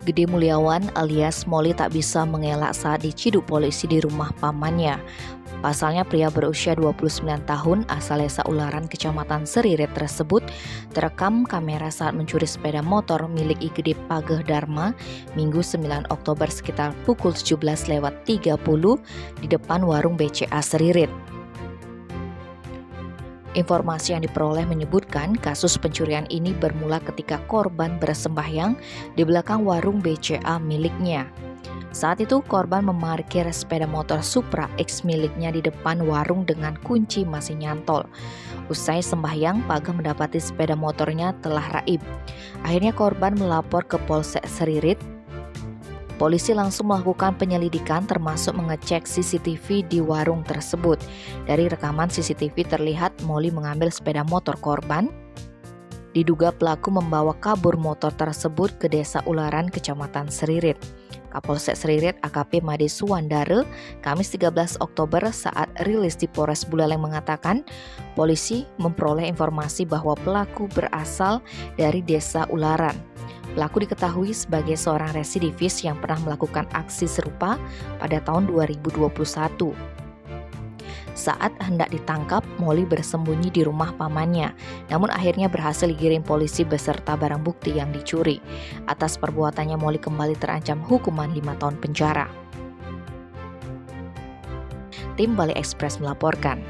Gede Mulyawan alias Molly tak bisa mengelak saat diciduk polisi di rumah pamannya. Pasalnya pria berusia 29 tahun asal Desa Ularan, Kecamatan Seririt tersebut terekam kamera saat mencuri sepeda motor milik I Gede Pageh Dharma Minggu 9 Oktober sekitar pukul 17.30 di depan warung BCA Seririt. Informasi yang diperoleh menyebutkan kasus pencurian ini bermula ketika korban bersembahyang di belakang warung BCA miliknya. Saat itu korban memarkir sepeda motor Supra X miliknya di depan warung dengan kunci masih nyantol. Usai sembahyang, Pageh mendapati sepeda motornya telah raib. Akhirnya korban melapor ke Polsek Seririt. Polisi langsung melakukan penyelidikan termasuk mengecek CCTV di warung tersebut. Dari rekaman CCTV terlihat Molly mengambil sepeda motor korban. Diduga pelaku membawa kabur motor tersebut ke Desa Ularan, Kecamatan Seririt. Kapolsek Seririt AKP Made Suwandare Kamis 13 Oktober saat rilis di Polres Buleleng mengatakan polisi memperoleh informasi bahwa pelaku berasal dari Desa Ularan. Pelaku diketahui sebagai seorang residivis yang pernah melakukan aksi serupa pada tahun 2021. Saat hendak ditangkap, Molly bersembunyi di rumah pamannya, namun akhirnya berhasil digiring polisi beserta barang bukti yang dicuri. Atas perbuatannya, Molly kembali terancam hukuman 5 tahun penjara. Tim Bali Express melaporkan.